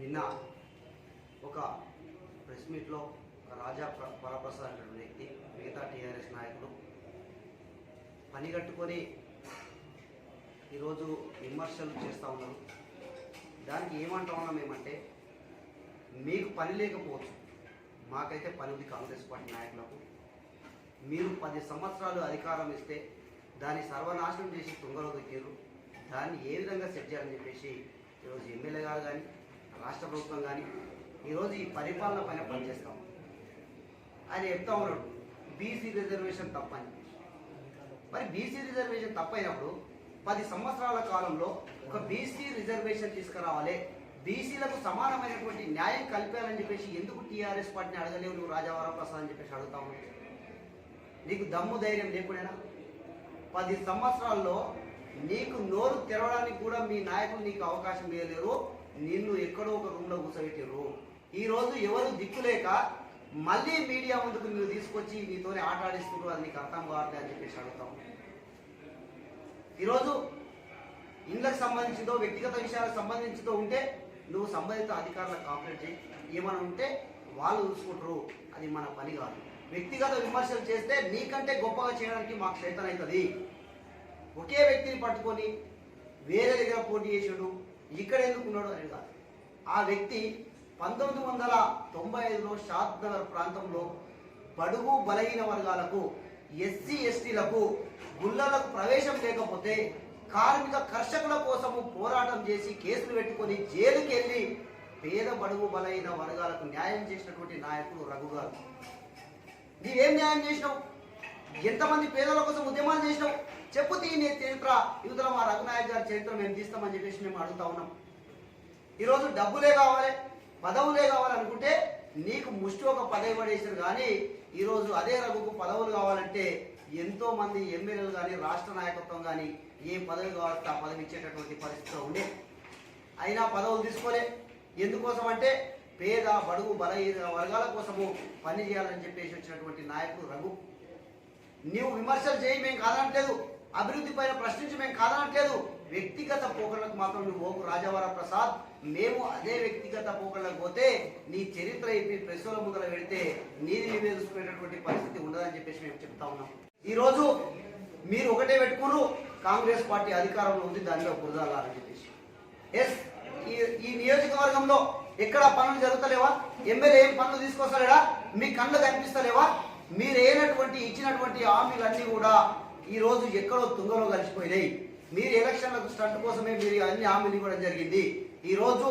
నిన్న ఒక ప్రెస్ మీట్లో రాజా వరప్రసాద్ అనే వ్యక్తి మిగతా టీఆర్ఎస్ నాయకులు పనిగట్టుకొని ఈరోజు విమర్శలు చేస్తూ ఉన్నారు. దానికి ఏమంటా ఉన్నాం ఏమంటే, మీకు పని లేకపోవచ్చు, మాకైతే పని ఉంది కాంగ్రెస్ పార్టీ నాయకులకు. మీరు 10 సంవత్సరాలు అధికారం ఇస్తే దాన్ని సర్వనాశనం చేసి తుంగలో దొక్కారు. దాన్ని ఏ విధంగా సెట్ చేయాలని చెప్పేసి ఈరోజు ఎమ్మెల్యే గారు కానీ రాష్ట్ర ప్రభుత్వం కానీ ఈరోజు ఈ పరిపాలన పైన పనిచేస్తాం. ఆయన చెప్తా ఉన్నాడు బీసీ రిజర్వేషన్ తప్పని. మరి బీసీ రిజర్వేషన్ తప్పైనప్పుడు 10 సంవత్సరాల కాలంలో ఒక బీసీ రిజర్వేషన్ తీసుకురావాలి, బీసీలకు సమానమైనటువంటి న్యాయం కల్పాలని చెప్పేసి ఎందుకు టీఆర్ఎస్ పార్టీని అడగలేవు నువ్వు రాజా వరప్రసాద్ అని చెప్పేసి అడుగుతా ఉన్నావు. నీకు దమ్ము ధైర్యం లేకుండా 10 సంవత్సరాల్లో నీకు నోరు తెరవడానికి కూడా మీ నాయకులు నీకు అవకాశం ఇవ్వలేరు. నిన్ను ఎక్కడో ఒక రూమ్లో కూర్చోబెట్టారు. ఈరోజు ఎవరు దిక్కులేక మళ్ళీ మీడియా ముందుకు నువ్వు తీసుకొచ్చి నీతోనే ఆట ఆడిస్తున్నారు. అది నీకు అర్థం కావట్లేదు అని చెప్పేసి అడుగుతాం. ఈరోజు ఇండ్లకు సంబంధించిందో వ్యక్తిగత విషయాలకు సంబంధించిందో ఉంటే నువ్వు సంబంధిత అధికారులకు కాంప్లైంట్ చేయి. ఏమైనా ఉంటే వాళ్ళు చూసుకుంటారు, అది మన పని కాదు. వ్యక్తిగత విమర్శలు చేస్తే నీకంటే గొప్పగా చేయడానికి మాకు చేతన అవుతుంది. ఒకే వ్యక్తిని పట్టుకొని వేరే దగ్గర పోటీ చేసాడు, ఇక్కడ ఎందుకున్నాడు అని కాదు. ఆ వ్యక్తి 1995లో షాద్ నగర్ ప్రాంతంలో బడుగు బలహీన వర్గాలకు, ఎస్సీ ఎస్టీలకు, గుళ్ళలకు ప్రవేశం లేకపోతే కార్మిక కర్షకుల కోసము పోరాటం చేసి కేసులు పెట్టుకొని జైలుకి వెళ్ళి పేద బడుగు బలహీన వర్గాలకు న్యాయం చేసినటువంటి నాయకుడు రఘు గారు. నీవేం న్యాయం చేసినావు? ఎంతమంది పేదల కోసం ఉద్యమాలు చేసినావు? చెప్పు నీ చరిత్ర. యువతలో మా రఘునాయక్ గారి చరిత్ర మేము తీస్తామని చెప్పేసి మేము అడుగుతా ఉన్నాం. ఈరోజు డబ్బులే కావాలి, పదవులే కావాలనుకుంటే నీకు ముష్టి ఒక పదవి పడేసారు. కానీ ఈరోజు అదే రఘుకు పదవులు కావాలంటే ఎంతో మంది ఎమ్మెల్యేలు కానీ రాష్ట్ర నాయకత్వం కానీ ఏ పదవి కావాలంటే ఆ పదవి ఇచ్చేటటువంటి పరిస్థితిలో ఉండే. అయినా పదవులు తీసుకోలే. ఎందుకోసం అంటే పేద బడుగు బలహీన వర్గాల కోసము పని చేయాలని చెప్పేసి వచ్చినటువంటి నాయకుడు రఘు. నీవు విమర్శలు చేయి, మేము కాదనట్లేదు. అభివృద్ధి పైన ప్రశ్నించి మేము కాదనట్లేదు. వ్యక్తిగత పోకళ్ళకు మాత్రం నువ్వు ఓకు రాజా వరప్రసాద్. మేము అదే వ్యక్తిగత పోకళ్ళకు పోతే నీ చరిత్ర ఇప్పి ప్రెస్సుల ముందర పెడితే నీది నివేదించుకునేటటువంటి పరిస్థితి ఉండదని చెప్పేసి మేము చెప్తా ఉన్నాం. ఈరోజు మీరు ఒకటే పెట్టుకున్నారు, కాంగ్రెస్ పార్టీ అధికారంలో ఉంది, దానిలో బురదలాలని చెప్పేసి. ఎస్, ఈ నియోజకవర్గంలో ఎక్కడ పనులు జరుగుతలేవా? ఎమ్మెల్యే ఏం పనులు తీసుకొస్తలేడా? మీ కళ్ళు కనిపిస్తలేవా? మీరు ఇచ్చినటువంటి హామీలన్నీ కూడా ఈ రోజు ఎక్కడో తుంగలో కలిసిపోయినాయి. మీరు ఎలక్షన్లకు స్టంట్ కోసమే మీరు అన్ని హామీలు ఇవ్వడం జరిగింది. ఈ రోజు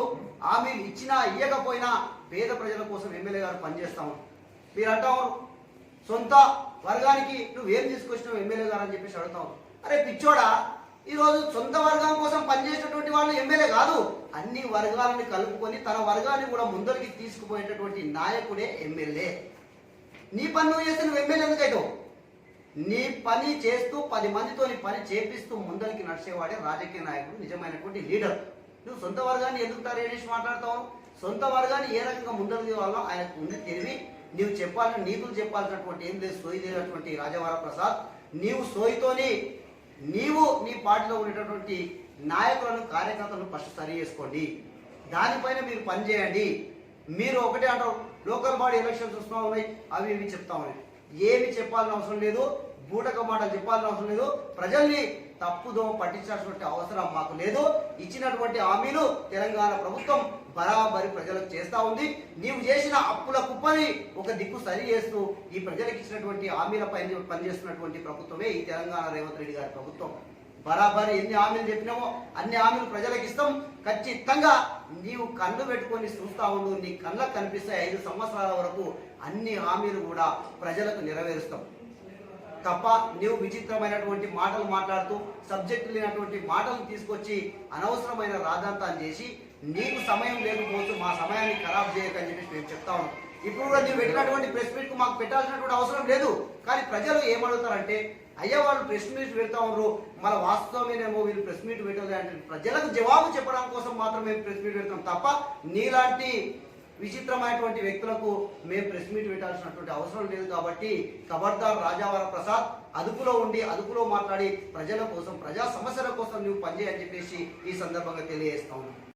హామీలు ఇచ్చినా ఇవ్వకపోయినా పేద ప్రజల కోసం ఎమ్మెల్యే గారు పనిచేస్తాము. మీరు అంటారు సొంత వర్గానికి నువ్వేం తీసుకొచ్చినావు ఎమ్మెల్యే గారు అని చెప్పేసి అడుగుతావు. అరే పిచ్చోడా, ఈరోజు సొంత వర్గం కోసం పనిచేసేటువంటి వాళ్ళు ఎమ్మెల్యే కాదు, అన్ని వర్గాలను కలుపుకొని తన వర్గాన్ని కూడా ముందరికి తీసుకుపోయేటటువంటి నాయకుడే ఎమ్మెల్యే. నీ పని నువ్వు చేస్తే నువ్వు ఎమ్మెల్యే ఎందుకైతావు? నీ పని చేస్తూ 10 మందితో నీ పని చేపిస్తూ ముందరికి నడిచేవాడే రాజకీయ నాయకుడు, నిజమైనటువంటి లీడర్. నువ్వు సొంత వర్గాన్ని ఎందుకు తరేసి మాట్లాడతావు? సొంత వర్గాన్ని ఏ రకంగా ముందరికి వాళ్ళో ఆయనకు ఉంది తెలివి. నీవు చెప్పాలని నీతులు చెప్పాల్సినటువంటి ఏం లేదు సోయి లేనటువంటి రాజా వరప్రసాద్. నీవు సోయితోని నీవు నీ పార్టీలో ఉండేటటువంటి నాయకులను కార్యకర్తలను ఫస్ట్ సరి చేసుకోండి. దానిపైన మీరు పనిచేయండి. మీరు ఒకటే అంటారు లోకల్ బాడీ ఎలక్షన్స్ వస్తూ ఉన్నాయి, అవి ఇవి చెప్తా ఉన్నాయి. ఏమి చెప్పాల్సిన అవసరం లేదు, బూటక మాటలు చెప్పాల్సిన అవసరం లేదు. ప్రజల్ని తప్పుదో పట్టించాల్సినటువంటి అవసరం మాకు లేదు. ఇచ్చినటువంటి హామీలు తెలంగాణ ప్రభుత్వం బరాబరి ప్రజలకు చేస్తూ ఉంది. నీవు చేసిన అప్పుల కుప్పని ఒక దిక్కు సరి చేస్తూ ఈ ప్రజలకు ఇచ్చినటువంటి హామీలపై పనిచేస్తున్నటువంటి ప్రభుత్వమే ఈ తెలంగాణ రేవంత్ రెడ్డి గారి ప్రభుత్వం. బరాబరి ఎన్ని హామీలు చెప్పినామో అన్ని హామీలు ప్రజలకు ఇస్తాం. ఖచ్చితంగా నీవు కళ్ళు పెట్టుకొని చూస్తూ ఉండు, నీ కళ్ళకు కనిపిస్తాయి 5 సంవత్సరాల వరకు అన్ని హామీలు కూడా ప్రజలకు నెరవేరుస్తాం తప్ప నీవు విచిత్రమైనటువంటి మాటలు మాట్లాడుతూ సబ్జెక్టు లేనటువంటి మాటలు తీసుకొచ్చి అనవసరమైన రాద్ధాంతాన్ని చేసి నీకు సమయం లేకపోవచ్చు, మా సమయాన్ని ఖరాబ్ చేయకని చెప్పి మేము చెప్తా ఉన్నాం. ఇప్పుడు కూడా నీవు పెట్టినటువంటి ప్రెస్ మీట్కు మాకు పెట్టాల్సినటువంటి అవసరం లేదు. కానీ ప్రజలు ఏమడుగుతారంటే అయ్యా వాళ్ళు ప్రెస్ మీట్ పెడతా ఉన్నారు, మన వాస్తవమేనేమో వీళ్ళు ప్రెస్ మీట్ పెట్టాలి అంటే ప్రజలకు జవాబు చెప్పడం కోసం మాత్రం మేము ప్రెస్ మీట్ పెడతాం తప్ప నీలాంటి విచిత్రమైనటువంటి వ్యక్తులకు మేము ప్రెస్ మీట్ పెట్టాల్సినటువంటి అవసరం లేదు. కాబట్టి ఖబర్దార్ రాజా వరప్రసాద్, అదుపులో ఉండి అదుపులో మాట్లాడి ప్రజల కోసం ప్రజా సమస్యల కోసం నువ్వు పనిచేయని చెప్పేసి ఈ సందర్భంగా తెలియజేస్తా ఉన్నాను.